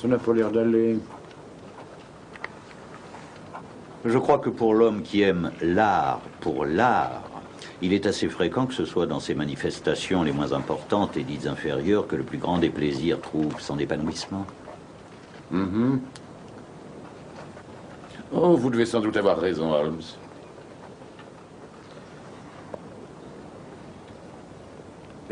Ça n'a pas l'air d'aller. Je crois que pour l'homme qui aime l'art pour l'art, il est assez fréquent que ce soit dans ses manifestations les moins importantes et dites inférieures que le plus grand des plaisirs trouve son épanouissement. Oh, vous devez sans doute avoir raison, Holmes.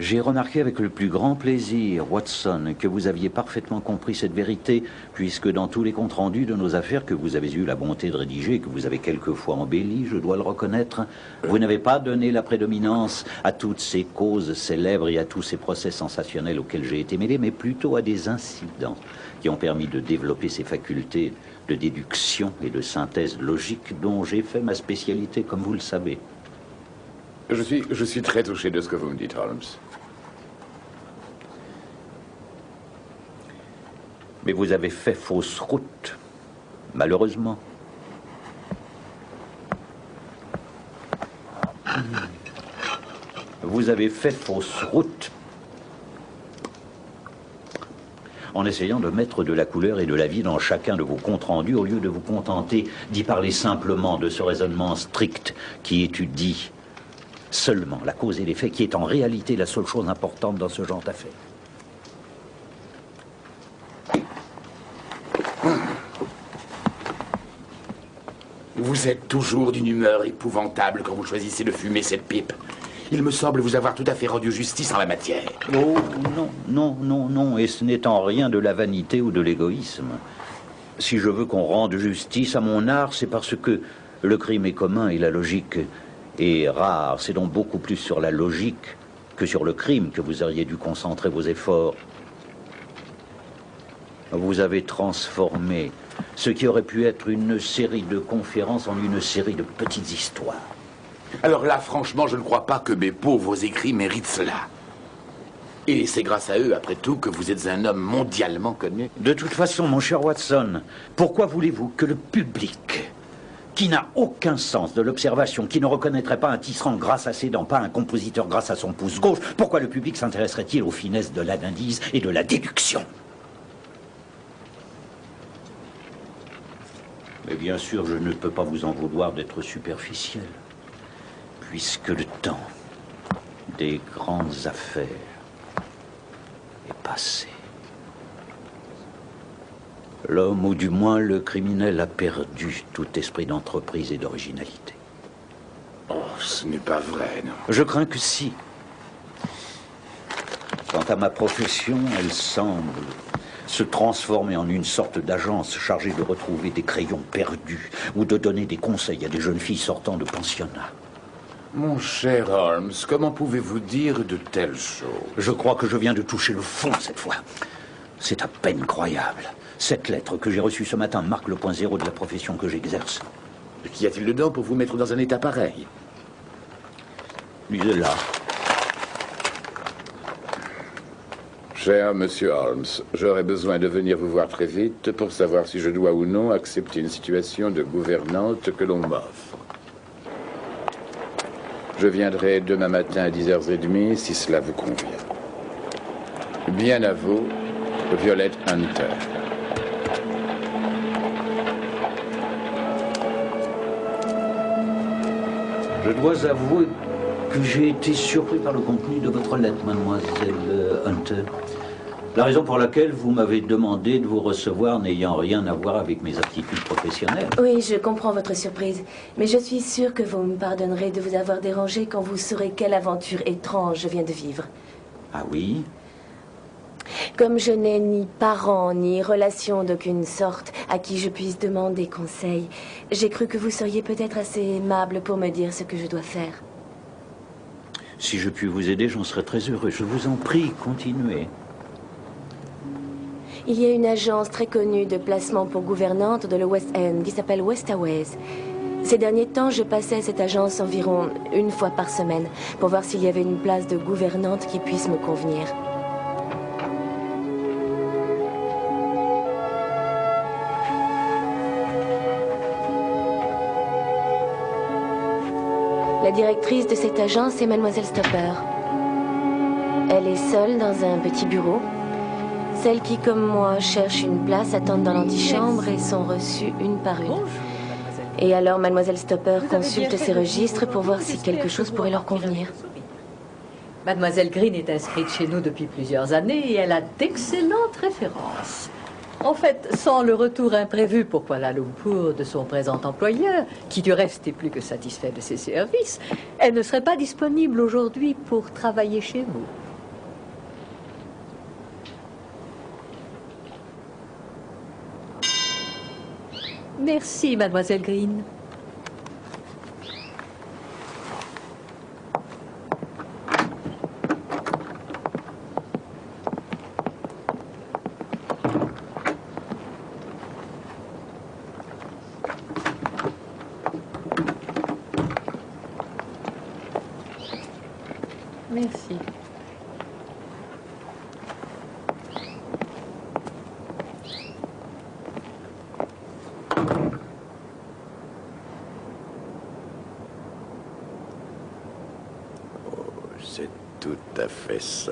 J'ai remarqué avec le plus grand plaisir, Watson, que vous aviez parfaitement compris cette vérité, puisque dans tous les comptes rendus de nos affaires que vous avez eu la bonté de rédiger, et que vous avez quelquefois embellis, je dois le reconnaître, vous n'avez pas donné la prédominance à toutes ces causes célèbres et à tous ces procès sensationnels auxquels j'ai été mêlé, mais plutôt à des incidents qui ont permis de développer ces facultés de déduction et de synthèse logique dont j'ai fait ma spécialité, comme vous le savez. Je suis très touché de ce que vous me dites, Holmes. Mais vous avez fait fausse route, malheureusement. Vous avez fait fausse route en essayant de mettre de la couleur et de la vie dans chacun de vos comptes rendus au lieu de vous contenter d'y parler simplement de ce raisonnement strict qui étudie seulement la cause et l'effet, qui est en réalité la seule chose importante dans ce genre d'affaires. Vous êtes toujours d'une humeur épouvantable quand vous choisissez de fumer cette pipe. Il me semble vous avoir tout à fait rendu justice en la matière. Oh, non, et ce n'est en rien de la vanité ou de l'égoïsme. Si je veux qu'on rende justice à mon art, c'est parce que le crime est commun et la logique est rare. C'est donc beaucoup plus sur la logique que sur le crime que vous auriez dû concentrer vos efforts. Vous avez transformé ce qui aurait pu être une série de conférences en une série de petites histoires. Alors là, franchement, je ne crois pas que mes pauvres écrits méritent cela. Et c'est grâce à eux, après tout, que vous êtes un homme mondialement connu. De toute façon, mon cher Watson, pourquoi voulez-vous que le public, qui n'a aucun sens de l'observation, qui ne reconnaîtrait pas un tisserand grâce à ses dents, pas un compositeur grâce à son pouce gauche, pourquoi le public s'intéresserait-il aux finesses de l'analyse et de la déduction? Mais bien sûr, je ne peux pas vous en vouloir d'être superficiel, puisque le temps des grandes affaires est passé. L'homme, ou du moins le criminel, a perdu tout esprit d'entreprise et d'originalité. Oh, ce n'est pas vrai, non. Je crains que si. Quant à ma profession, elle semble se transformer en une sorte d'agence chargée de retrouver des crayons perdus ou de donner des conseils à des jeunes filles sortant de pensionnat. Mon cher Holmes, comment pouvez-vous dire de telles choses? Je crois que je viens de toucher le fond cette fois. C'est à peine croyable. Cette lettre que j'ai reçue ce matin marque le point zéro de la profession que j'exerce. Qu'y a-t-il dedans pour vous mettre dans un état pareil? Lisez-la. Cher Monsieur Holmes, j'aurais besoin de venir vous voir très vite pour savoir si je dois ou non accepter une situation de gouvernante que l'on m'offre. Je viendrai demain matin à 10h30 si cela vous convient. Bien à vous, Violet Hunter. Je dois avouer que j'ai été surpris par le contenu de votre lettre, mademoiselle Hunter. La raison pour laquelle vous m'avez demandé de vous recevoir n'ayant rien à voir avec mes aptitudes professionnelles. Oui, je comprends votre surprise. Mais je suis sûre que vous me pardonnerez de vous avoir dérangé quand vous saurez quelle aventure étrange je viens de vivre. Ah oui? Comme je n'ai ni parents, ni relations d'aucune sorte à qui je puisse demander conseil, j'ai cru que vous seriez peut-être assez aimable pour me dire ce que je dois faire. Si je puis vous aider, j'en serais très heureux. Je vous en prie, continuez. Il y a une agence très connue de placement pour gouvernantes de le West End qui s'appelle Westaways. Ces derniers temps, je passais à cette agence environ une fois par semaine pour voir s'il y avait une place de gouvernante qui puisse me convenir. La directrice de cette agence est Mademoiselle Stopper. Elle est seule dans un petit bureau. Celles qui, comme moi, cherchent une place attendent dans l'antichambre et sont reçues une par une. Et alors, Mademoiselle Stopper consulte ses registres pour voir si quelque chose pourrait leur convenir. Mademoiselle Green est inscrite chez nous depuis plusieurs années et elle a d'excellentes références. En fait, sans le retour imprévu pour Kuala Lumpur de son présent employeur, qui du reste est plus que satisfait de ses services, elle ne serait pas disponible aujourd'hui pour travailler chez vous. Merci, Mademoiselle Green. Merci. C'est tout à fait ça.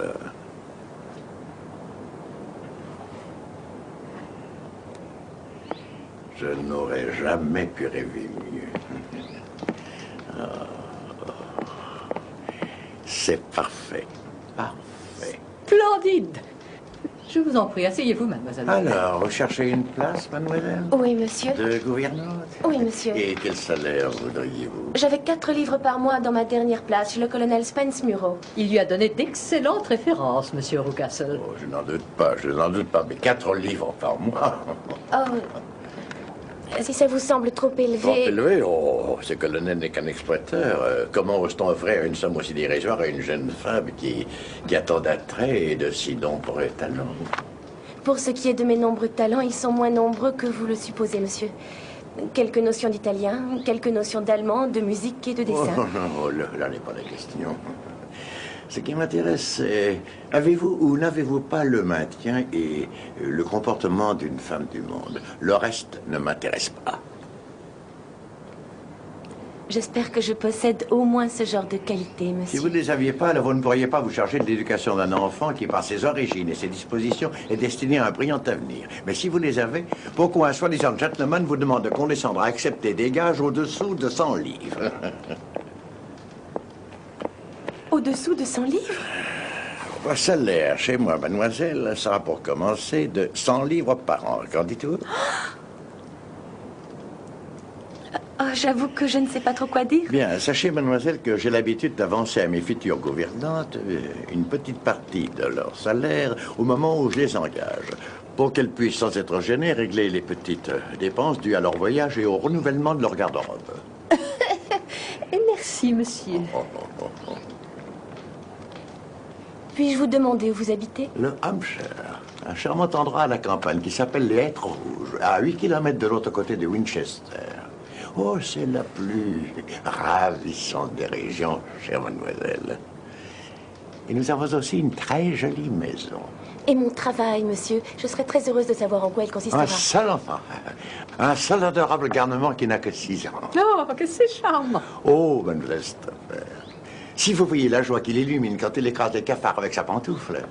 Je n'aurais jamais pu rêver mieux. Oh. C'est parfait. Parfait. Splendide. Je vous en prie, asseyez-vous, mademoiselle. Alors, vous cherchez une place, mademoiselle? Oui, monsieur. De gouvernante? Oui, monsieur. Et quel salaire voudriez-vous? J'avais 4 livres par mois dans ma dernière place chez le colonel Spence Muro. Il lui a donné d'excellentes références, monsieur Rucastle. Oh, je n'en doute pas, mais 4 livres par mois. Oh, si ça vous semble trop Trop élevé... élevé? Oh, ce colonel n'est qu'un exploiteur. Comment ose-t-on offrir une somme aussi dérisoire à une jeune femme qui a tant d'attraits et de si nombreux talents? Pour ce qui est de mes nombreux talents, ils sont moins nombreux que vous le supposez, monsieur. Quelques notions d'italien, quelques notions d'allemand, de musique et de dessin. Oh, non, là n'est pas la question. Ce qui m'intéresse, c'est avez-vous ou n'avez-vous pas le maintien et le comportement d'une femme du monde? Le reste ne m'intéresse pas. J'espère que je possède au moins ce genre de qualité, Si monsieur. vous ne les aviez pas, alors vous ne pourriez pas vous charger de l'éducation d'un enfant qui, par ses origines et ses dispositions, est destiné à un brillant avenir. Mais si vous les avez, pourquoi un soi-disant gentleman vous demande de condescendre à accepter des gages au-dessous de 100 livres? Au-dessous de 100 livres? Votre salaire chez moi, mademoiselle, sera pour commencer de 100 livres par an. Qu'en dites-vous? Oh, j'avoue que je ne sais pas trop quoi dire. Bien, sachez, mademoiselle, que j'ai l'habitude d'avancer à mes futures gouvernantes une petite partie de leur salaire au moment où je les engage, pour qu'elles puissent, sans être gênées, régler les petites dépenses dues à leur voyage et au renouvellement de leur garde-robe. Et merci, monsieur. Puis-je vous demander où vous habitez? Le Hampshire, un charmant endroit à la campagne qui s'appelle les Hêtres Rouges, à 8 kilomètres de l'autre côté de Winchester. Oh, c'est la plus ravissante des régions, chère mademoiselle. Et nous avons aussi une très jolie maison. Et mon travail, monsieur. Je serais très heureuse de savoir en quoi il consistera. Un seul enfant. Un seul adorable garnement qui n'a que 6 ans. Oh, que c'est charmant. Oh, mademoiselle Stopper. Si vous voyez la joie qu'il illumine quand il écrase les cafards avec sa pantoufle,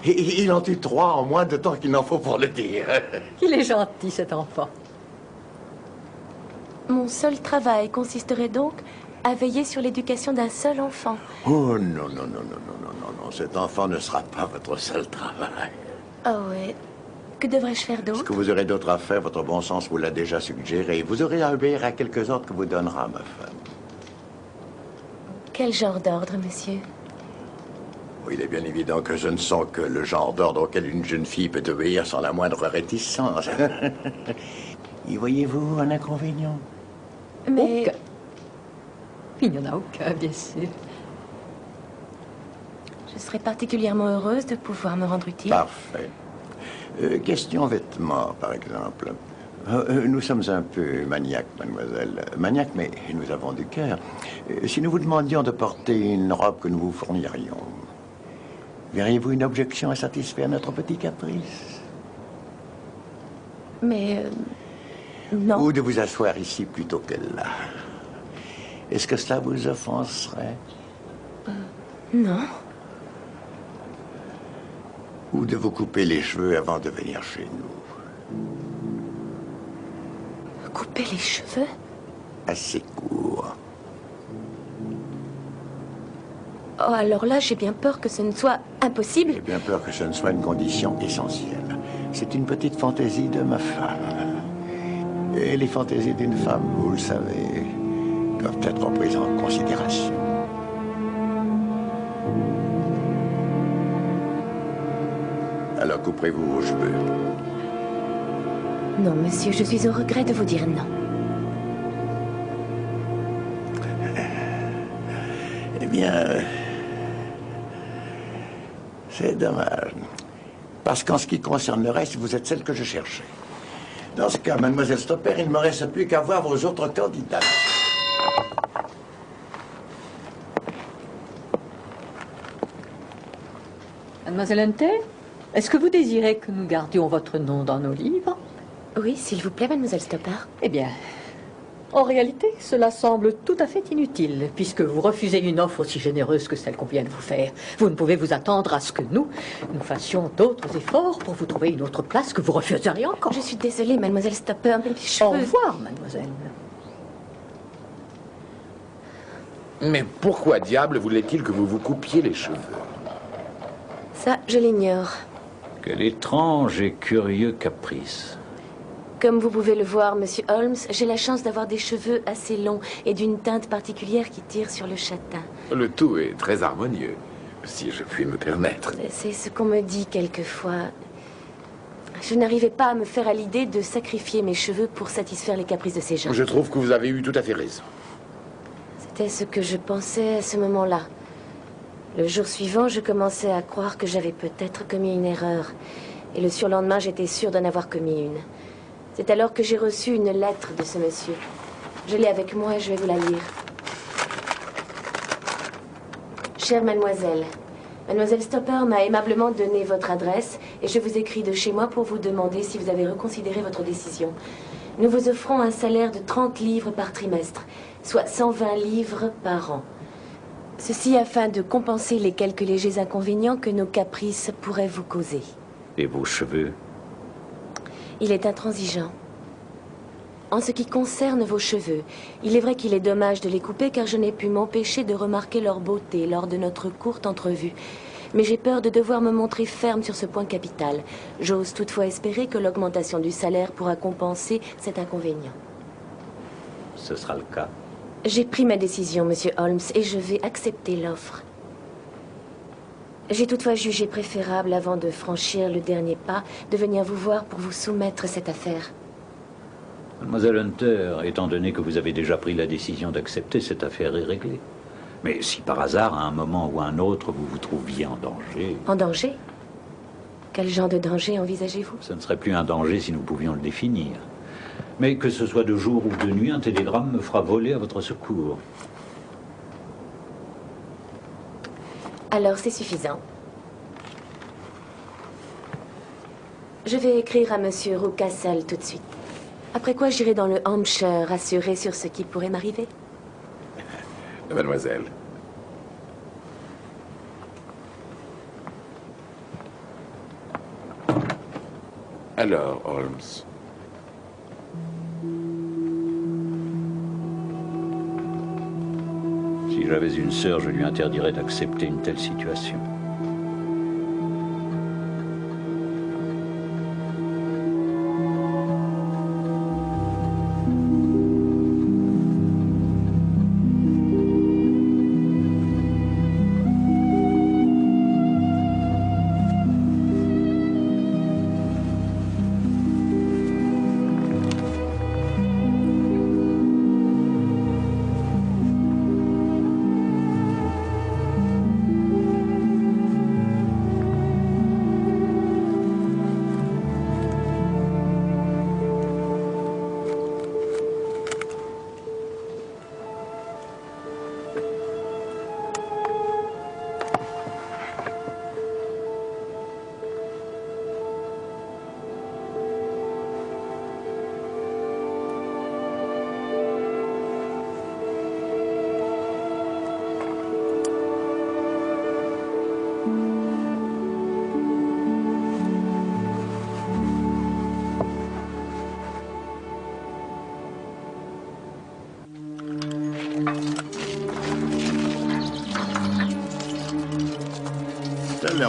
il en tue 3 en moins de temps qu'il n'en faut pour le dire. Il est gentil, cet enfant. Mon seul travail consisterait donc à veiller sur l'éducation d'un seul enfant. Oh, non, non, non, non, non, non, non, non. Cet enfant ne sera pas votre seul travail. Ah ouais. Que devrais-je faire Ce d'autre? que vous aurez d'autre à faire, votre bon sens vous l'a déjà suggéré. Vous aurez à obéir à quelques ordres que vous donnera ma femme. Quel genre d'ordre, monsieur? Oui, il est bien évident que ce ne sont que le genre d'ordre auquel une jeune fille peut obéir sans la moindre réticence. Y voyez-vous un inconvénient? Mais... Aucun. Il n'y en a aucun, bien sûr. Je serais particulièrement heureuse de pouvoir me rendre utile. Parfait. Question vêtements, par exemple. Nous sommes un peu maniaques, mademoiselle. Maniaques, mais nous avons du cœur. Si nous vous demandions de porter une robe que nous vous fournirions, verriez-vous une objection à satisfaire notre petit caprice? Mais... non. Ou de vous asseoir ici plutôt que là? Est-ce que cela vous offenserait? Non. Ou de vous couper les cheveux avant de venir chez nous? Couper les cheveux? Assez court. Oh, alors là, j'ai bien peur que ce ne soit impossible. J'ai bien peur que ce ne soit une condition essentielle. C'est une petite fantaisie de ma femme. Et les fantaisies d'une femme, vous le savez, doivent être prises en considération. Alors couperez-vous vos cheveux. Non, monsieur, je suis au regret de vous dire non. Eh bien, c'est dommage. Parce qu'en ce qui concerne le reste, vous êtes celle que je cherchais. Dans ce cas, mademoiselle Stopper, il ne me reste plus qu'à voir vos autres candidats. Mademoiselle Hunter, est-ce que vous désirez que nous gardions votre nom dans nos livres? Oui, s'il vous plaît, mademoiselle Stopper. Eh bien, en réalité, cela semble tout à fait inutile, puisque vous refusez une offre aussi généreuse que celle qu'on vient de vous faire. Vous ne pouvez vous attendre à ce que nous fassions d'autres efforts pour vous trouver une autre place que vous refuseriez encore. Je suis désolée, mademoiselle Stopper, mais mes Au cheveux... revoir, mademoiselle. Mais pourquoi diable voulait-il que vous vous coupiez les cheveux? Ça, je l'ignore. Quel étrange et curieux caprice. Comme vous pouvez le voir, monsieur Holmes, j'ai la chance d'avoir des cheveux assez longs et d'une teinte particulière qui tire sur le châtain. Le tout est très harmonieux, si je puis me permettre. C'est ce qu'on me dit quelquefois. Je n'arrivais pas à me faire à l'idée de sacrifier mes cheveux pour satisfaire les caprices de ces gens. Je trouve que vous avez eu tout à fait raison. C'était ce que je pensais à ce moment-là. Le jour suivant, je commençais à croire que j'avais peut-être commis une erreur. Et le surlendemain, j'étais sûre d'en avoir commis une. C'est alors que j'ai reçu une lettre de ce monsieur. Je l'ai avec moi et je vais vous la lire. Chère mademoiselle, Mademoiselle Stopper m'a aimablement donné votre adresse et je vous écris de chez moi pour vous demander si vous avez reconsidéré votre décision. Nous vous offrons un salaire de 30 livres par trimestre, soit 120 livres par an. Ceci afin de compenser les quelques légers inconvénients que nos caprices pourraient vous causer. Et vos cheveux? Il est intransigeant. En ce qui concerne vos cheveux, il est vrai qu'il est dommage de les couper car je n'ai pu m'empêcher de remarquer leur beauté lors de notre courte entrevue. Mais j'ai peur de devoir me montrer ferme sur ce point capital. J'ose toutefois espérer que l'augmentation du salaire pourra compenser cet inconvénient. Ce sera le cas. J'ai pris ma décision, Monsieur Holmes, et je vais accepter l'offre. J'ai toutefois jugé préférable, avant de franchir le dernier pas, de venir vous voir pour vous soumettre cette affaire. Mademoiselle Hunter, étant donné que vous avez déjà pris la décision d'accepter, cette affaire est réglée. Mais si par hasard, à un moment ou à un autre, vous vous trouviez en danger... En danger? Quel genre de danger envisagez-vous? Ce ne serait plus un danger si nous pouvions le définir. Mais que ce soit de jour ou de nuit, un télégramme me fera voler à votre secours. Alors c'est suffisant. Je vais écrire à Monsieur Rucastle tout de suite. Après quoi, j'irai dans le Hampshire, rassuré sur ce qui pourrait m'arriver. Mademoiselle. Alors, Holmes. Si j'avais une sœur, je lui interdirais d'accepter une telle situation.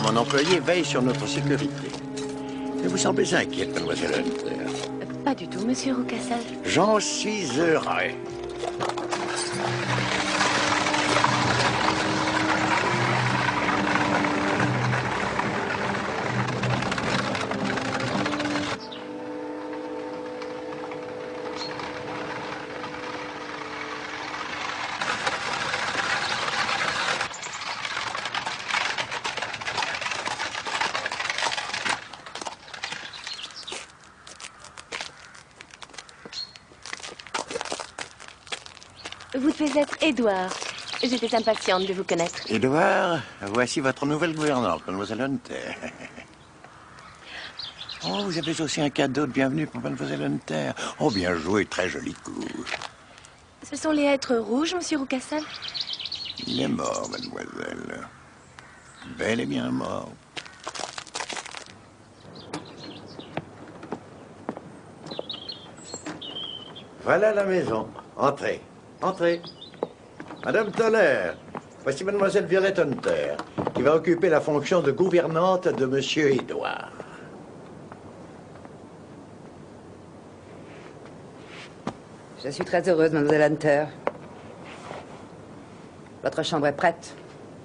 Mon employé veille sur notre sécurité. Mais vous semblez inquiète, mademoiselle Hunter. Pas du tout, Monsieur Rucastle. J'en suis heureux. Vous devez être Edward. J'étais impatiente de vous connaître. Edward, voici votre nouvelle gouvernante, mademoiselle Hunter. Oh, vous avez aussi un cadeau de bienvenue pour mademoiselle Hunter. Oh, bien joué, très joli coup. Ce sont les hêtres rouges, Monsieur Rucastle? Il est mort, mademoiselle. Bel et bien mort. Voilà la maison. Entrez. Entrez. Madame Toller, voici mademoiselle Violette Hunter, qui va occuper la fonction de gouvernante de monsieur Edouard. Je suis très heureuse, mademoiselle Hunter. Votre chambre est prête.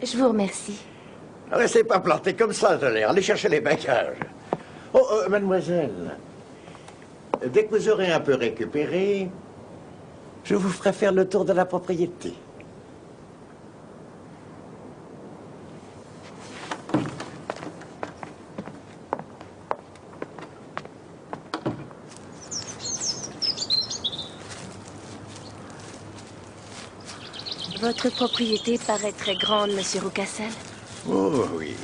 Je vous remercie. Restez pas plantés comme ça, Toller. Allez chercher les bagages. Oh, mademoiselle, dès que vous aurez un peu récupéré, je vous ferai faire le tour de la propriété. Votre propriété paraît très grande, monsieur Rucassel. Oh oui.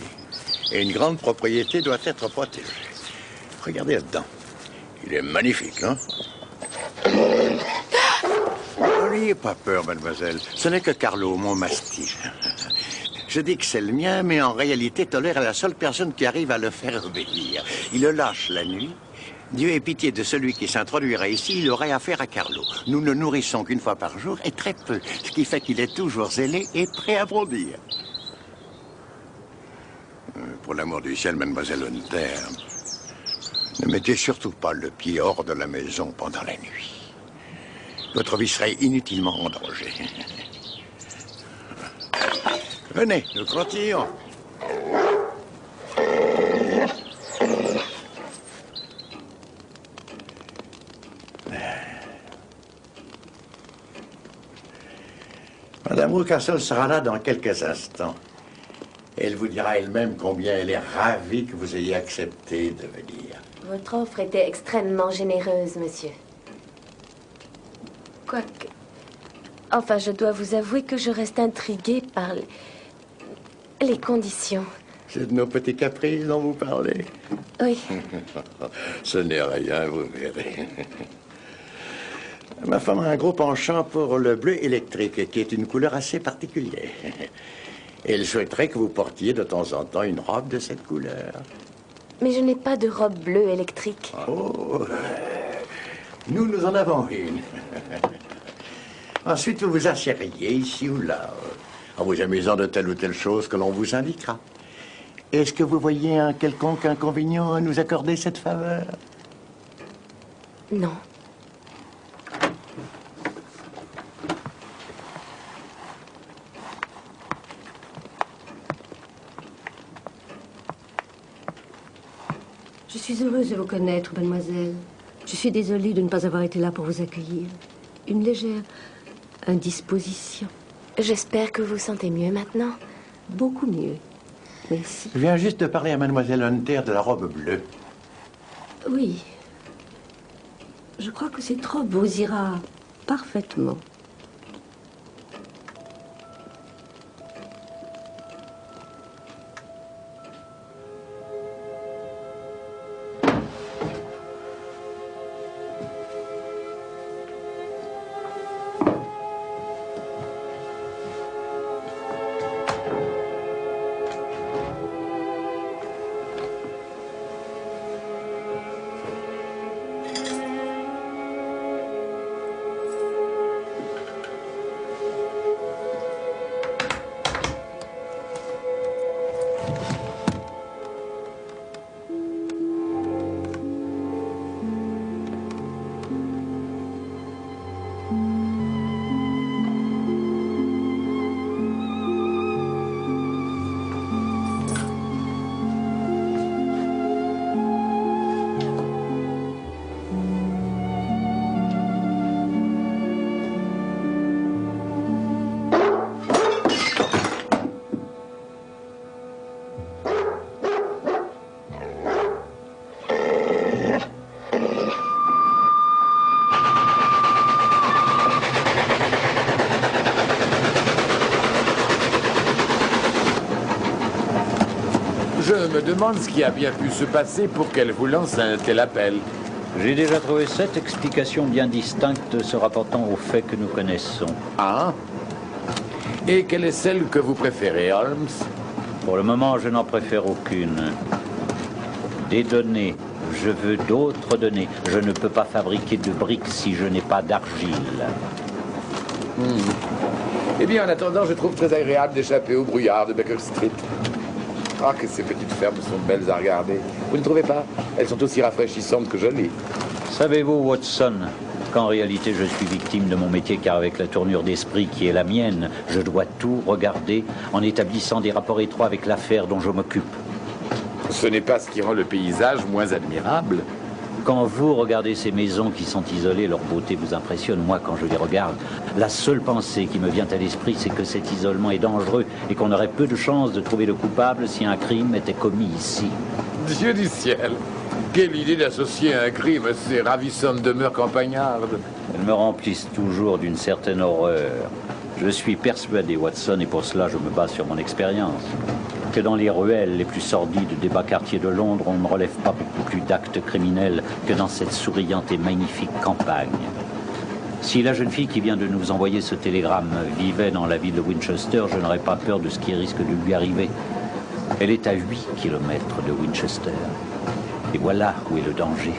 Et une grande propriété doit être protégée. Regardez là-dedans. Il est magnifique, non? N'ayez pas peur, mademoiselle. Ce n'est que Carlo, mon mastif. Je dis que c'est le mien, mais en réalité, Tolère est la seule personne qui arrive à le faire obéir. Il le lâche la nuit. Dieu ait pitié de celui qui s'introduirait ici, il aurait affaire à Carlo. Nous ne nourrissons qu'une fois par jour, et très peu, ce qui fait qu'il est toujours zélé et prêt à bondir. Pour l'amour du ciel, mademoiselle Hunter, ne mettez surtout pas le pied hors de la maison pendant la nuit. Votre vie serait inutilement en danger. Venez, nous continuons. Madame Rucassel sera là dans quelques instants. Elle vous dira elle-même combien elle est ravie que vous ayez accepté de venir. Votre offre était extrêmement généreuse, monsieur. Quoique... Enfin, je dois vous avouer que je reste intriguée par les conditions. C'est de nos petits caprices dont vous parlez? Oui. Ce n'est rien, vous verrez. Ma femme a un gros penchant pour le bleu électrique, qui est une couleur assez particulière. Elle souhaiterait que vous portiez de temps en temps une robe de cette couleur. Mais je n'ai pas de robe bleue électrique. Oh, nous en avons une. Ensuite, vous vous asseyeriez ici ou là, en vous amusant de telle ou telle chose que l'on vous indiquera. Est-ce que vous voyez un quelconque inconvénient à nous accorder cette faveur? Non. Je suis heureuse de vous connaître, mademoiselle. Je suis désolée de ne pas avoir été là pour vous accueillir. Une légère indisposition. J'espère que vous sentez mieux maintenant. Beaucoup mieux. Merci. Je viens juste de parler à mademoiselle Hunter de la robe bleue. Oui. Je crois que cette robe vous ira parfaitement. Je me demande ce qui a bien pu se passer pour qu'elle vous lance un tel appel. J'ai déjà trouvé 7 explications bien distinctes se rapportant aux faits que nous connaissons. Ah? Et quelle est celle que vous préférez, Holmes? Pour le moment, je n'en préfère aucune. Des données. Je veux d'autres données. Je ne peux pas fabriquer de briques si je n'ai pas d'argile. Eh bien, en attendant, je trouve très agréable d'échapper au brouillard de Baker Street. Ah, que ces petites fermes sont belles à regarder. Vous ne trouvez pas? Elles sont aussi rafraîchissantes que jolies. Savez-vous, Watson, qu'en réalité je suis victime de mon métier, car avec la tournure d'esprit qui est la mienne, je dois tout regarder en établissant des rapports étroits avec l'affaire dont je m'occupe. Ce n'est pas ce qui rend le paysage moins admirable. Quand vous regardez ces maisons qui sont isolées, leur beauté vous impressionne. Moi, quand je les regarde, la seule pensée qui me vient à l'esprit, c'est que cet isolement est dangereux et qu'on aurait peu de chances de trouver le coupable si un crime était commis ici. Dieu du ciel! Quelle idée d'associer un crime à ces ravissantes demeures campagnardes! Elles me remplissent toujours d'une certaine horreur. Je suis persuadé, Watson, et pour cela je me base sur mon expérience, que dans les ruelles les plus sordides des bas quartiers de Londres, on ne relève pas beaucoup plus d'actes criminels que dans cette souriante et magnifique campagne. Si la jeune fille qui vient de nous envoyer ce télégramme vivait dans la ville de Winchester, je n'aurais pas peur de ce qui risque de lui arriver. Elle est à 8 kilomètres de Winchester. Et voilà où est le danger.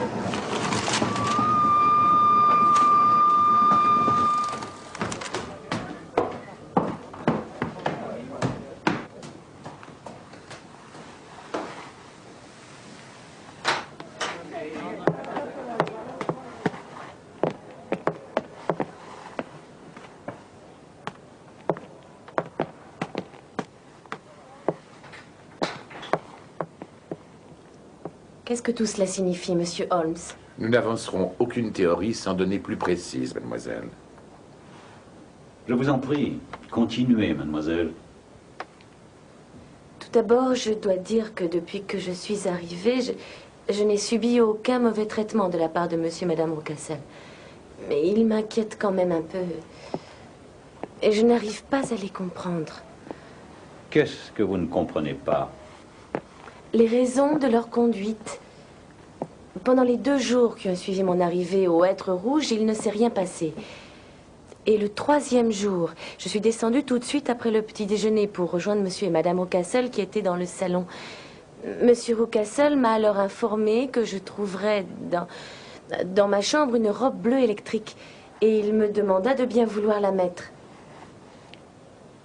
Qu'est-ce que tout cela signifie, monsieur Holmes? Nous n'avancerons aucune théorie sans données plus précises, mademoiselle. Je vous en prie, continuez, mademoiselle. Tout d'abord, je dois dire que depuis que je suis arrivée, je n'ai subi aucun mauvais traitement de la part de monsieur et madame Rucassel. Mais il m'inquiète quand même un peu. Et je n'arrive pas à les comprendre. Qu'est-ce que vous ne comprenez pas? Les raisons de leur conduite. Pendant les 2 jours qui ont suivi mon arrivée au Hêtre Rouge, il ne s'est rien passé. Et le 3e jour, je suis descendue tout de suite après le petit déjeuner pour rejoindre monsieur et madame Rucassel qui étaient dans le salon. Monsieur Rucassel m'a alors informé que je trouverais dans ma chambre une robe bleue électrique. Et il me demanda de bien vouloir la mettre.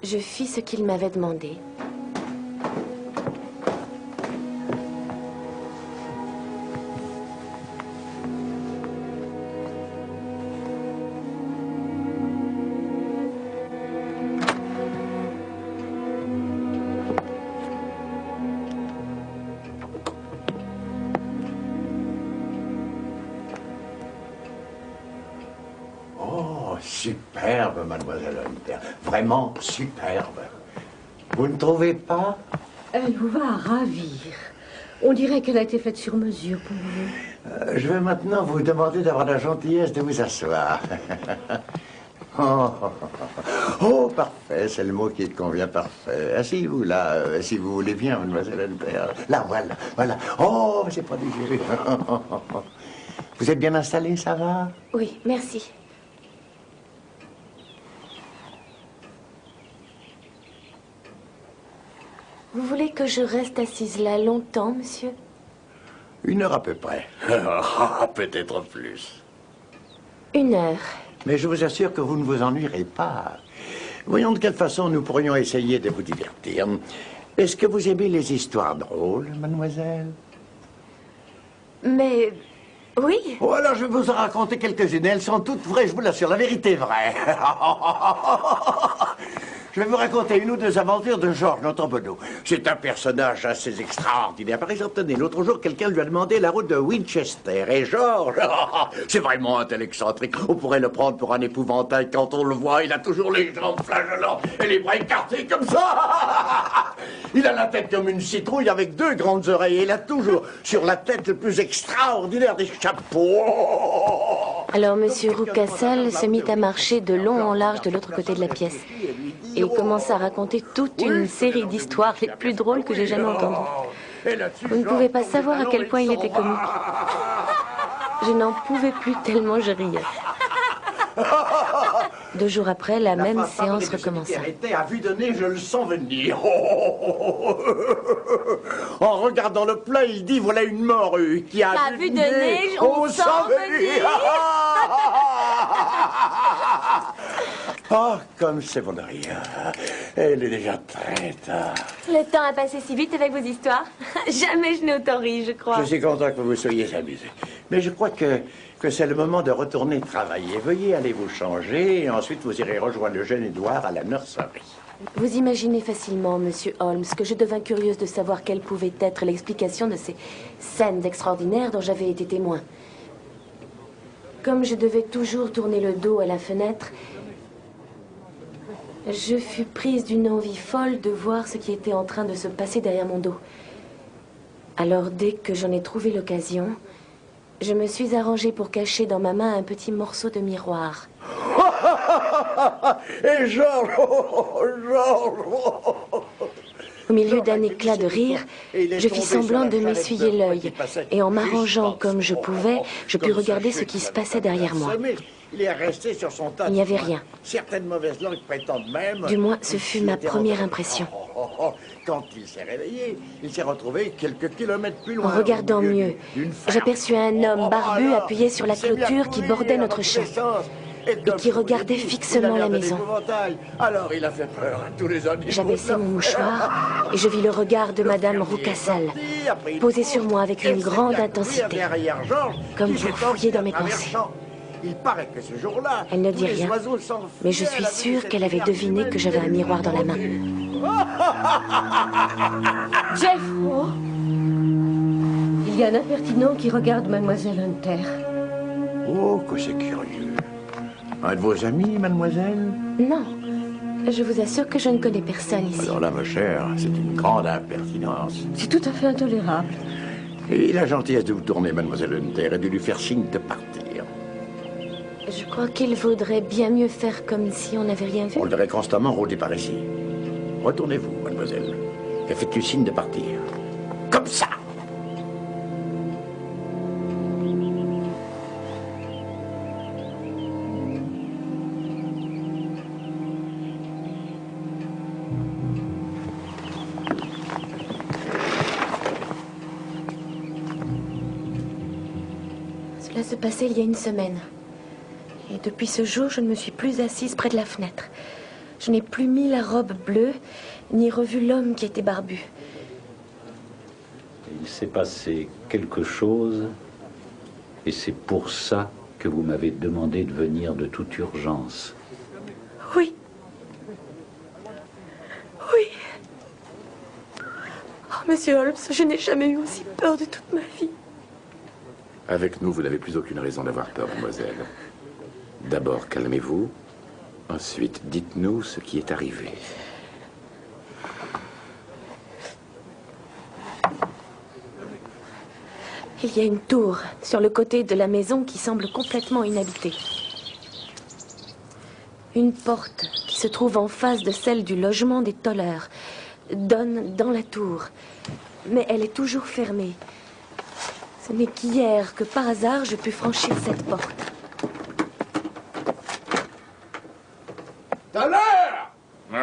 Je fis ce qu'il m'avait demandé. Superbe, mademoiselle Hunter. Vraiment superbe. Vous ne trouvez pas? Elle vous va ravir. On dirait qu'elle a été faite sur mesure pour vous. Je vais maintenant vous demander d'avoir la gentillesse de vous asseoir. Oh, parfait, c'est le mot qui convient parfait. Asseyez-vous là, si vous voulez bien, mademoiselle Hunter. Là, voilà, voilà. Oh, c'est prodigieux. Vous êtes bien installée, ça va? Oui, merci. Vous voulez que je reste assise là longtemps, monsieur? 1 heure à peu près. Peut-être plus. 1 heure. Mais je vous assure que vous ne vous ennuierez pas. Voyons de quelle façon nous pourrions essayer de vous divertir. Est-ce que vous aimez les histoires drôles, mademoiselle? Mais... oui. Oh, alors je vais vous en raconter quelques-unes. Elles sont toutes vraies, je vous l'assure. La vérité est vraie. Je vais vous raconter 1 ou 2 aventures de Georges, notre Bonneau. C'est un personnage assez extraordinaire. Par exemple, tenez, l'autre jour, quelqu'un lui a demandé la route de Winchester. Et Georges, c'est vraiment un tel excentrique. On pourrait le prendre pour un épouvantail. Quand on le voit, il a toujours les jambes flageolantes et les bras écartés comme ça. Il a la tête comme une citrouille avec 2 grandes oreilles. Et il a toujours sur la tête le plus extraordinaire des chapeaux. Alors, monsieur Rucassel se mit à marcher de long en large de l'autre côté de la pièce. Et il commença à raconter toute une série d'histoires les plus drôles que j'ai jamais entendues. Vous ne pouvez pas savoir à quel point il était comique. Je n'en pouvais plus tellement je riais. 2 jours après, la même séance recommença. À vue de nez, je le sens venir. En regardant le plat, il dit, voilà une morue qui a À vue de nez, on sent venir. Oh, comme c'est bon de rien. Elle est déjà très tard. Le temps a passé si vite avec vos histoires. Jamais je n'ai autant ri, je crois. Je suis content que vous soyez amusés. Mais je crois que c'est le moment de retourner travailler. Veuillez aller vous changer et ensuite vous irez rejoindre le jeune Édouard à la nurserie. Vous imaginez facilement, monsieur Holmes, que je devins curieuse de savoir quelle pouvait être l'explication de ces scènes extraordinaires dont j'avais été témoin. Comme je devais toujours tourner le dos à la fenêtre, je fus prise d'une envie folle de voir ce qui était en train de se passer derrière mon dos. Alors, dès que j'en ai trouvé l'occasion, je me suis arrangée pour cacher dans ma main un petit morceau de miroir. Et Georges, Georges. Au milieu d'un éclat de rire, je fis semblant de m'essuyer l'œil, et en m'arrangeant comme je pouvais, je pus regarder ce qui se passait derrière moi. Il est resté sur son tas. Il n'y avait rien. Certaines mauvaises langues prétendent même... Du moins, ce fut ma première impression. Quand il s'est réveillé, il s'est retrouvé quelques kilomètres plus loin. En regardant mieux, j'aperçus un homme barbu appuyé sur la clôture qui bordait notre champ et qui regardait fixement la maison. Alors il a fait peur à tous les animaux. J'abaissai mon mouchoir et je vis le regard de Madame Roucassal posé sur moi avec une grande intensité, comme vous fouillez dans mes pensées. Il paraît que ce jour-là, elle ne dit rien, mais je suis sûre qu'elle avait deviné que j'avais un miroir dans la main. Jeff! Oh. Il y a un impertinent qui regarde Mademoiselle Hunter. Oh, que c'est curieux. Un de vos amis, mademoiselle? Non. Je vous assure que je ne connais personne ici. Alors là, ma chère, c'est une grande impertinence. C'est tout à fait intolérable. Et la gentillesse de vous tourner, mademoiselle Hunter, et de lui faire signe de partir. Je crois qu'il vaudrait bien mieux faire comme si on n'avait rien vu. On le verrait constamment rôder par ici. Retournez-vous, mademoiselle, et faites-lui signe de partir. Comme ça! Cela se passait il y a une semaine. Et depuis ce jour, je ne me suis plus assise près de la fenêtre. Je n'ai plus mis la robe bleue, ni revu l'homme qui était barbu. Il s'est passé quelque chose, et c'est pour ça que vous m'avez demandé de venir de toute urgence. Oui. Oui. Oh, Monsieur Holmes, je n'ai jamais eu aussi peur de toute ma vie. Avec nous, vous n'avez plus aucune raison d'avoir peur, mademoiselle. D'abord, calmez-vous. Ensuite, dites-nous ce qui est arrivé. Il y a une tour sur le côté de la maison qui semble complètement inhabitée. Une porte qui se trouve en face de celle du logement des Toller donne dans la tour, mais elle est toujours fermée. Ce n'est qu'hier que par hasard je pus franchir cette porte. Toller! Oui.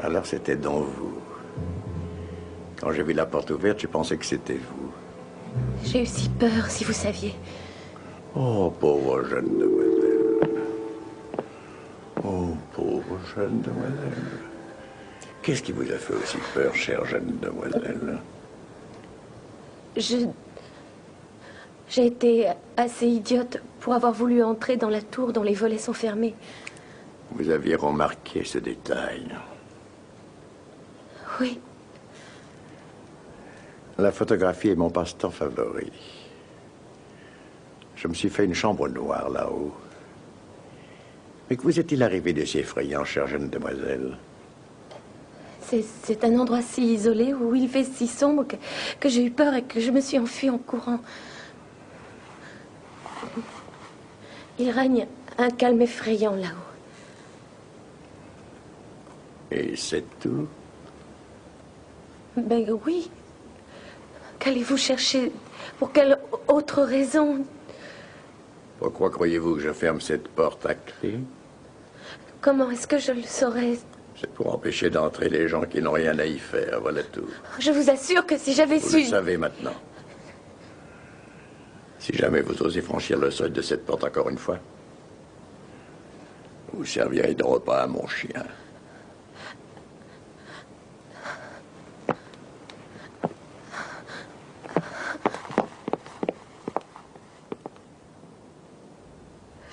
Alors c'était donc vous. Quand j'ai vu la porte ouverte, j'ai pensé que c'était vous. J'ai eu si peur, si vous saviez. Oh, pauvre jeune demoiselle. jeune demoiselle. Qu'est-ce qui vous a fait aussi peur, chère jeune demoiselle? J'ai été assez idiote pour avoir voulu entrer dans la tour dont les volets sont fermés. Vous aviez remarqué ce détail. Oui. La photographie est mon passe-temps favori. Je me suis fait une chambre noire là-haut. Mais que vous est-il arrivé de si effrayant, chère jeune demoiselle? C'est un endroit si isolé où il fait si sombre que j'ai eu peur et que je me suis enfuie en courant. Il règne un calme effrayant là-haut. Et c'est tout? Ben oui. Qu'allez-vous chercher? Pour quelle autre raison? Pourquoi croyez-vous que je ferme cette porte à clé? Comment est-ce que je le saurais? C'est pour empêcher d'entrer les gens qui n'ont rien à y faire, voilà tout. Je vous assure que si j'avais Vous su... le savez maintenant. Si jamais vous osez franchir le seuil de cette porte encore une fois, vous servirez de repas à mon chien.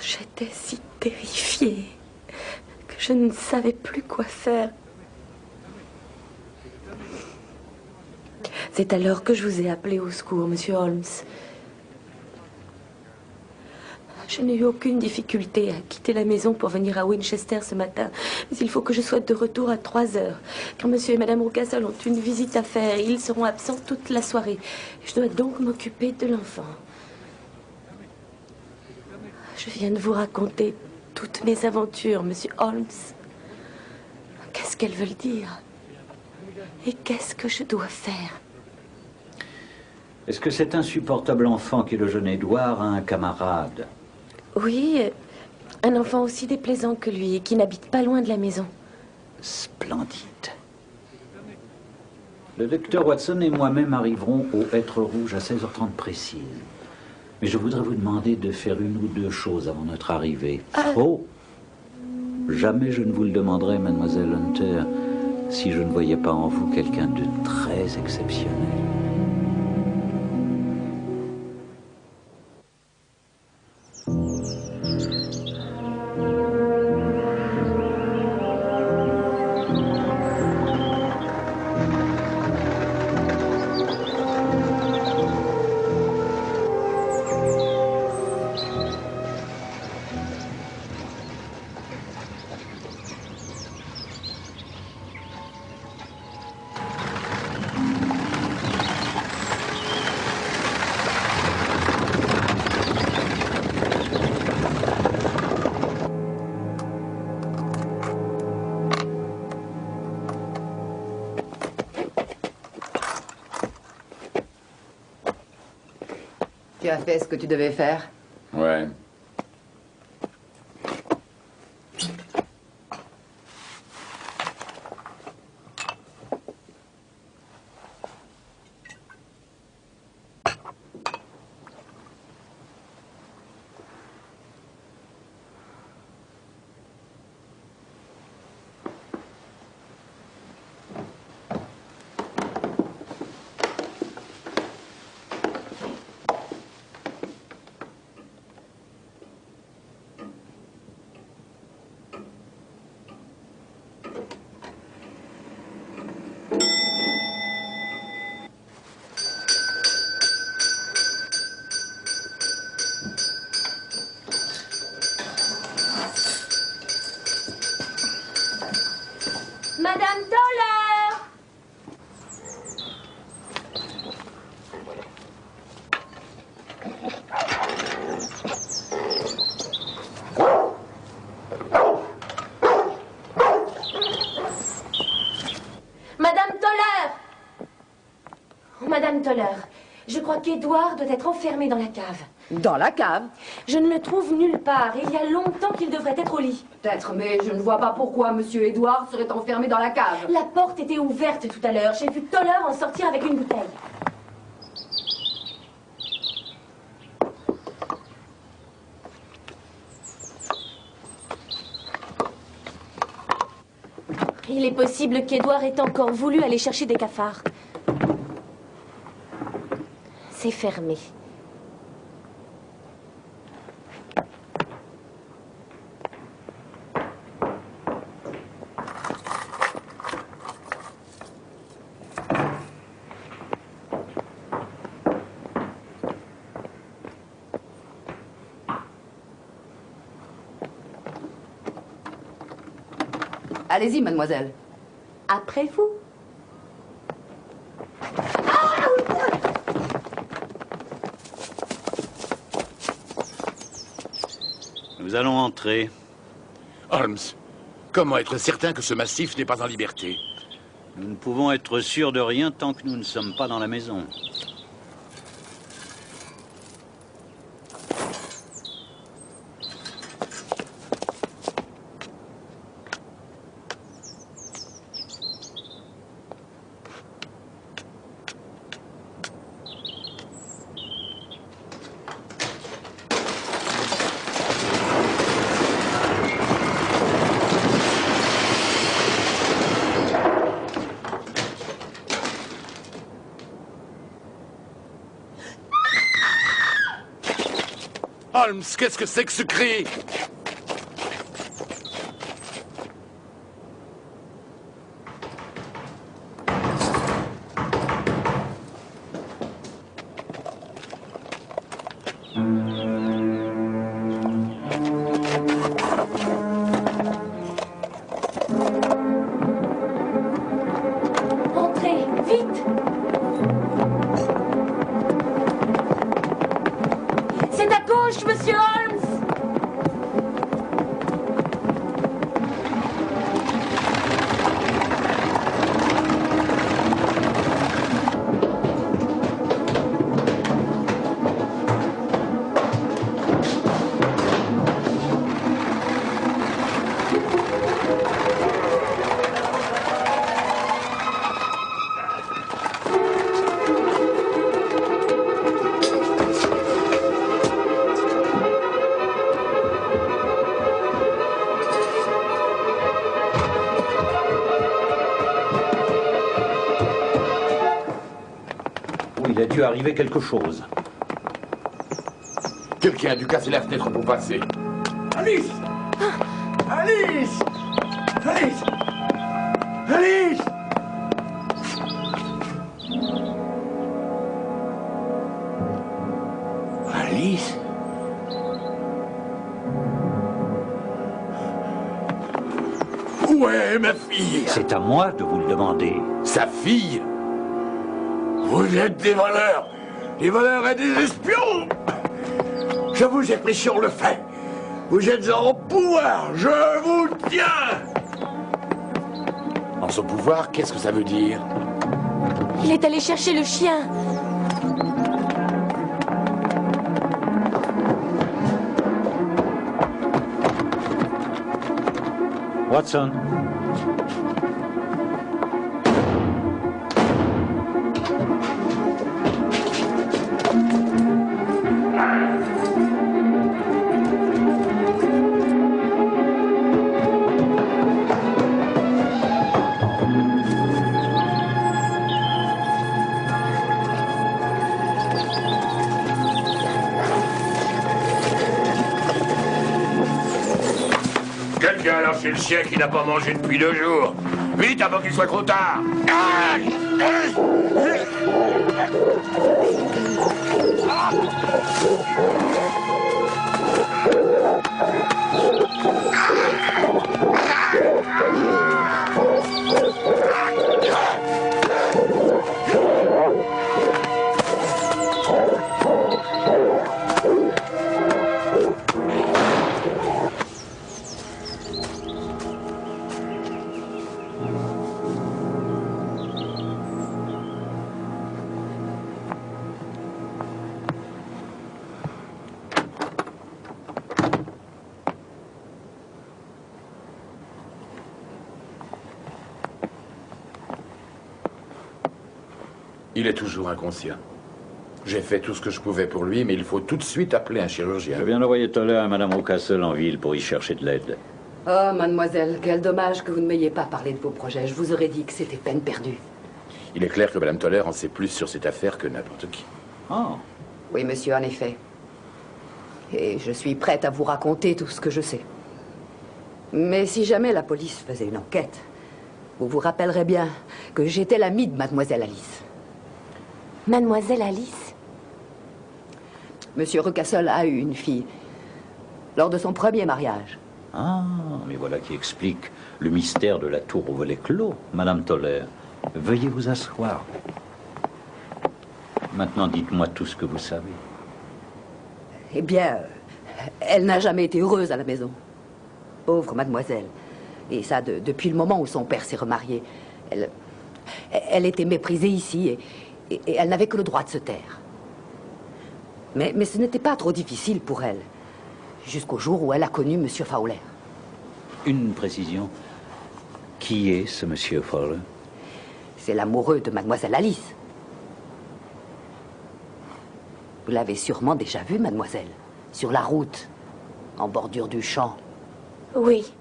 J'étais si terrifiée que je ne savais plus quoi faire. C'est alors que je vous ai appelé au secours, monsieur Holmes. Je n'ai eu aucune difficulté à quitter la maison pour venir à Winchester ce matin. Mais il faut que je sois de retour à 3 heures. Car monsieur et madame Rucastle ont une visite à faire et ils seront absents toute la soirée. Je dois donc m'occuper de l'enfant. Je viens de vous raconter toutes mes aventures, monsieur Holmes. Qu'est-ce qu'elles veulent dire? Et qu'est-ce que je dois faire? Est-ce que cet insupportable enfant qui est le jeune Édouard a un camarade? Oui, un enfant aussi déplaisant que lui et qui n'habite pas loin de la maison. Splendide. Le docteur Watson et moi-même arriverons au Hêtre Rouge à 16h30 précise. Mais je voudrais vous demander de faire une ou deux choses avant notre arrivée. Oh! Jamais je ne vous le demanderai, mademoiselle Hunter, si je ne voyais pas en vous quelqu'un de très exceptionnel. Tu as fait ce que tu devais faire? Ouais. Madame Toller! Madame Toller! Oh, Madame Toller, je crois qu'Édouard doit être enfermé dans la cave. Dans la cave? Je ne le trouve nulle part. Il y a longtemps qu'il devrait être au lit. Peut-être, mais je ne vois pas pourquoi Monsieur Édouard serait enfermé dans la cave. La porte était ouverte tout à l'heure. J'ai vu Toller en sortir avec une bouteille. Il est possible qu'Edouard ait encore voulu aller chercher des cafards. C'est fermé. Allez-y, mademoiselle. Après vous. Nous allons entrer. Holmes, comment être certain que ce massif n'est pas en liberté? Nous ne pouvons être sûrs de rien tant que nous ne sommes pas dans la maison. Holmes, qu'est-ce que c'est que ce cri? Entrez, vite! C'est à gauche, monsieur Holmes! Il a dû arriver quelque chose. Quelqu'un a dû casser la fenêtre pour passer. Alice! Alice! Alice! Alice! Alice? Où est ma fille? C'est à moi de vous le demander. Sa fille? Vous êtes des voleurs! Des voleurs et des espions! Je vous ai pris sur le fait. Vous êtes en pouvoir. Je vous tiens. En son pouvoir, qu'est-ce que ça veut dire? Il est allé chercher le chien. Watson. Quelqu'un a lâché le chien qui n'a pas mangé depuis 2 jours. Vite avant qu'il soit trop tard. Il est toujours inconscient. J'ai fait tout ce que je pouvais pour lui, mais il faut tout de suite appeler un chirurgien. Je viens d'envoyer Toller à Madame O'Castle en ville pour y chercher de l'aide. Oh, mademoiselle, quel dommage que vous ne m'ayez pas parlé de vos projets. Je vous aurais dit que c'était peine perdue. Il est clair que Madame Toller en sait plus sur cette affaire que n'importe qui. Ah, Oui, monsieur, en effet. Et je suis prête à vous raconter tout ce que je sais. Mais si jamais la police faisait une enquête, vous vous rappellerez bien que j'étais l'amie de mademoiselle Alice. Mademoiselle Alice? Monsieur Rucassel a eu une fille lors de son premier mariage. ah, mais voilà qui explique le mystère de la tour au volet clos, Madame Toller. Veuillez vous asseoir. Maintenant, dites-moi tout ce que vous savez. Eh bien, elle n'a jamais été heureuse à la maison. Pauvre mademoiselle. Et ça, depuis le moment où son père s'est remarié. Elle était méprisée ici et elle n'avait que le droit de se taire. Mais ce n'était pas trop difficile pour elle. Jusqu'au jour où elle a connu Monsieur Fowler. Une précision. Qui est ce monsieur Fowler? C'est l'amoureux de mademoiselle Alice. Vous l'avez sûrement déjà vu, mademoiselle. Sur la route, en bordure du champ. Oui.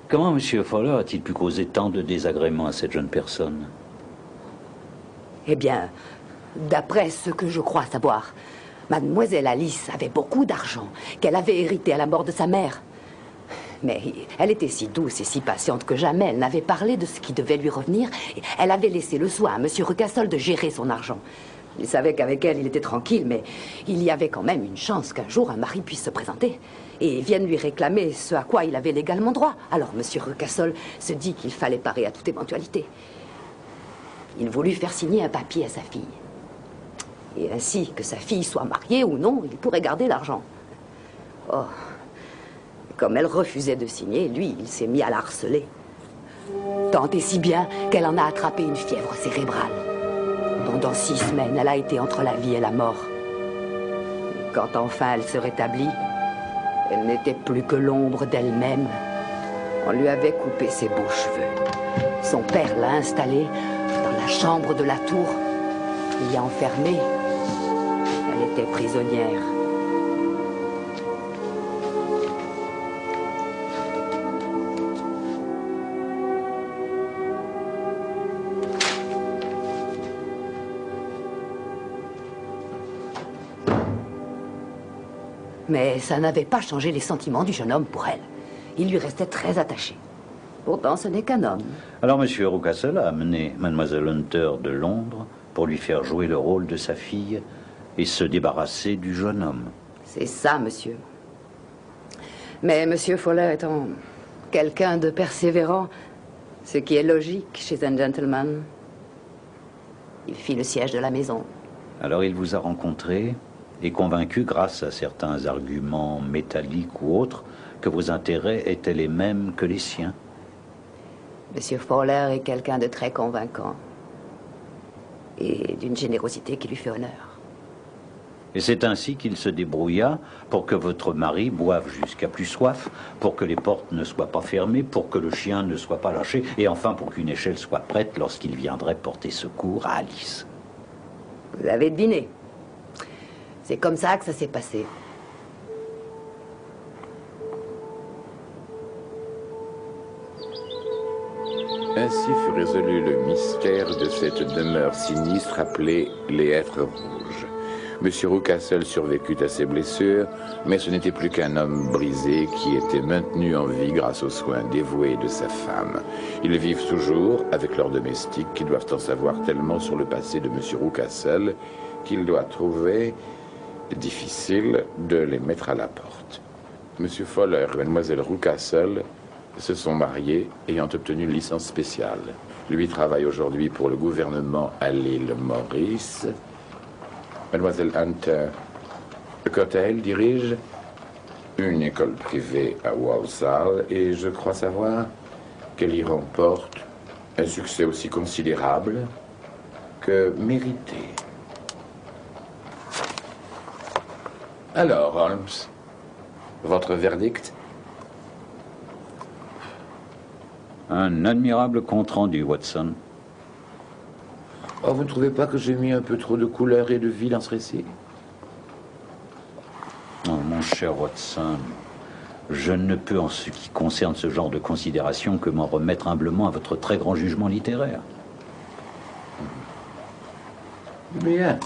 Comment monsieur Fowler a-t-il pu causer tant de désagréments à cette jeune personne? Eh bien, d'après ce que je crois savoir, mademoiselle Alice avait beaucoup d'argent qu'elle avait hérité à la mort de sa mère. Mais elle était si douce et si patiente que jamais elle n'avait parlé de ce qui devait lui revenir. Elle avait laissé le soin à monsieur Rucassel de gérer son argent. Il savait qu'avec elle, il était tranquille, mais il y avait quand même une chance qu'un jour un mari puisse se présenter et vienne lui réclamer ce à quoi il avait légalement droit. Alors monsieur Rucassel se dit qu'il fallait parer à toute éventualité. Il voulut faire signer un papier à sa fille. Et ainsi, que sa fille soit mariée ou non, il pourrait garder l'argent. Oh, comme elle refusait de signer, lui, il s'est mis à la harceler. Tant et si bien qu'elle en a attrapé une fièvre cérébrale. Pendant 6 semaines, elle a été entre la vie et la mort. Et quand enfin elle se rétablit, elle n'était plus que l'ombre d'elle-même. On lui avait coupé ses beaux cheveux. Son père l'a installée dans la chambre de la tour. Il l'a enfermée. Elle était prisonnière. Mais ça n'avait pas changé les sentiments du jeune homme pour elle. Il lui restait très attaché. Pourtant, ce n'est qu'un homme. Alors, monsieur Rucassel a amené mademoiselle Hunter de Londres pour lui faire jouer le rôle de sa fille et se débarrasser du jeune homme. C'est ça, monsieur. Mais monsieur Fowler étant quelqu'un de persévérant, ce qui est logique chez un gentleman, il fit le siège de la maison. Alors, il vous a rencontré et convaincu, grâce à certains arguments métalliques ou autres, que vos intérêts étaient les mêmes que les siens. Monsieur Fowler est quelqu'un de très convaincant et d'une générosité qui lui fait honneur. Et c'est ainsi qu'il se débrouilla pour que votre mari boive jusqu'à plus soif, pour que les portes ne soient pas fermées, pour que le chien ne soit pas lâché, et enfin pour qu'une échelle soit prête lorsqu'il viendrait porter secours à Alice. Vous avez deviné. C'est comme ça que ça s'est passé. Ainsi fut résolu le mystère de cette demeure sinistre appelée les Hêtres Rouges. Monsieur Rucassel survécut à ses blessures, mais ce n'était plus qu'un homme brisé qui était maintenu en vie grâce aux soins dévoués de sa femme. Ils vivent toujours avec leurs domestiques qui doivent en savoir tellement sur le passé de monsieur Rucassel qu'il doit trouver difficile de les mettre à la porte. Monsieur Fowler et mademoiselle Rucassel se sont mariés ayant obtenu une licence spéciale. Lui travaille aujourd'hui pour le gouvernement à l'île Maurice. Mademoiselle Hunter, quant à elle, dirige une école privée à Walsall et je crois savoir qu'elle y remporte un succès aussi considérable que mérité. Alors, Holmes, votre verdict? Un admirable compte-rendu, Watson. Oh, vous ne trouvez pas que j'ai mis un peu trop de couleur et de vie dans ce récit? Oh, mon cher Watson, Je ne peux, en ce qui concerne ce genre de considération, que m'en remettre humblement à votre très grand jugement littéraire. Bien.